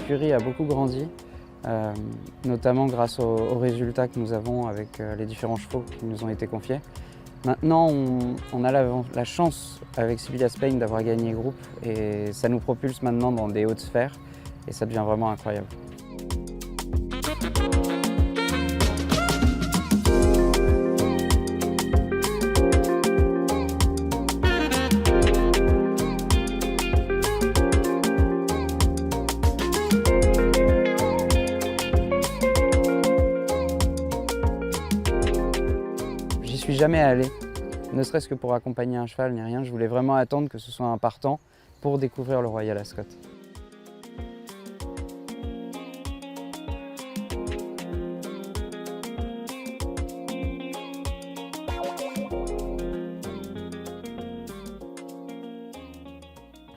l'écurie a beaucoup grandi, notamment grâce aux résultats que nous avons avec les différents chevaux qui nous ont été confiés. Maintenant, on a la chance avec Sibylla Spain d'avoir gagné groupe et ça nous propulse maintenant dans des hautes sphères et ça devient vraiment incroyable. J'y suis jamais allé, ne serait-ce que pour accompagner un cheval ni rien. Je voulais vraiment attendre que ce soit un partant pour découvrir le Royal Ascot.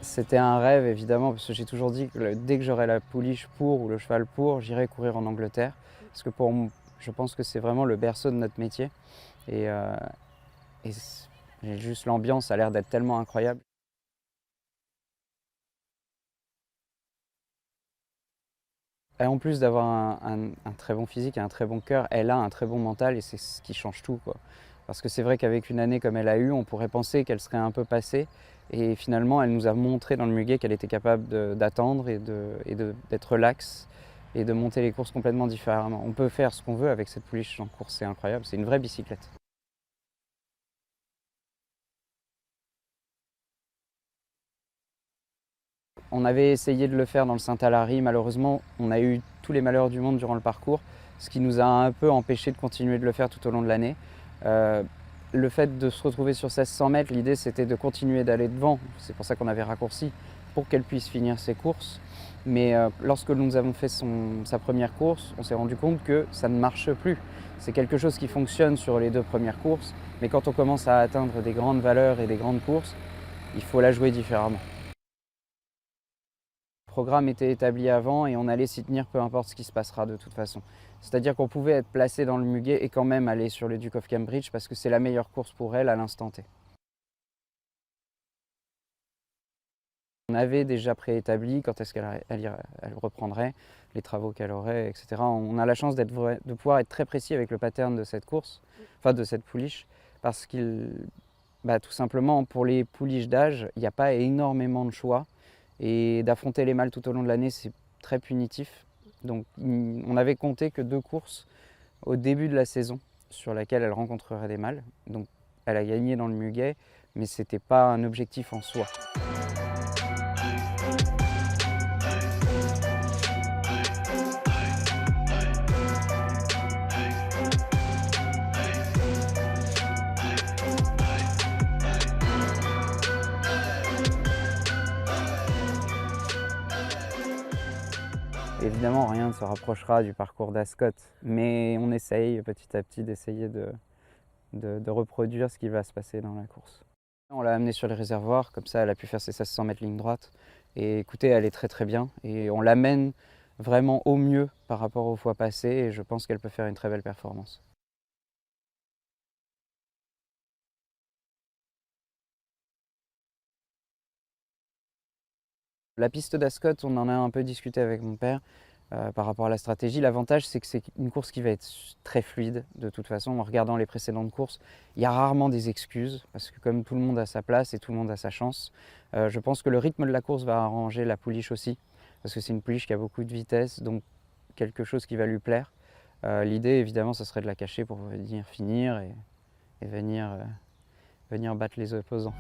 C'était un rêve évidemment, parce que j'ai toujours dit que dès que j'aurai la pouliche pour ou le cheval pour, j'irai courir en Angleterre. Parce que je pense que c'est vraiment le berceau de notre métier. Et juste l'ambiance a l'air d'être tellement incroyable. Et en plus d'avoir un très bon physique et un très bon cœur, elle a un très bon mental et c'est ce qui change tout, quoi. Parce que c'est vrai qu'avec une année comme elle a eu, on pourrait penser qu'elle serait un peu passée. Et finalement, elle nous a montré dans le muguet qu'elle était capable d'attendre et d'être relaxe et de monter les courses complètement différemment. On peut faire ce qu'on veut avec cette pouliche en course, c'est incroyable, c'est une vraie bicyclette. On avait essayé de le faire dans le Saint-Alary, malheureusement on a eu tous les malheurs du monde durant le parcours, ce qui nous a un peu empêché de continuer de le faire tout au long de l'année. Le fait de se retrouver sur 1600 mètres, l'idée c'était de continuer d'aller devant, c'est pour ça qu'on avait raccourci, pour qu'elle puisse finir ses courses. Mais lorsque nous avons fait sa première course, on s'est rendu compte que ça ne marche plus. C'est quelque chose qui fonctionne sur les 2 premières courses, mais quand on commence à atteindre des grandes valeurs et des grandes courses, il faut la jouer différemment. Le programme était établi avant et on allait s'y tenir peu importe ce qui se passera de toute façon. C'est-à-dire qu'on pouvait être placé dans le muguet et quand même aller sur le Duke of Cambridge parce que c'est la meilleure course pour elle à l'instant T. On avait déjà préétabli quand est-ce qu'elle reprendrait, les travaux qu'elle aurait, etc. On a la chance de pouvoir être très précis avec le pattern de cette course, enfin de cette pouliche, parce tout simplement pour les pouliches d'âge, il n'y a pas énormément de choix. Et d'affronter les mâles tout au long de l'année, c'est très punitif. Donc on avait compté que 2 courses au début de la saison sur laquelle elle rencontrerait des mâles. Donc elle a gagné dans le muguet, mais ce n'était pas un objectif en soi. Évidemment, rien ne se rapprochera du parcours d'Ascot, mais on essaye petit à petit d'essayer de reproduire ce qui va se passer dans la course. On l'a amenée sur les réservoirs, comme ça elle a pu faire ses 1600 mètres ligne droite. Et écoutez, elle est très très bien et on l'amène vraiment au mieux par rapport aux fois passées et je pense qu'elle peut faire une très belle performance. La piste d'Ascot, on en a un peu discuté avec mon père par rapport à la stratégie. L'avantage, c'est que c'est une course qui va être très fluide de toute façon. En regardant les précédentes courses, il y a rarement des excuses parce que comme tout le monde a sa place et tout le monde a sa chance, je pense que le rythme de la course va arranger la pouliche aussi parce que c'est une pouliche qui a beaucoup de vitesse, donc quelque chose qui va lui plaire. L'idée, évidemment, ce serait de la cacher pour venir finir et venir battre les opposants.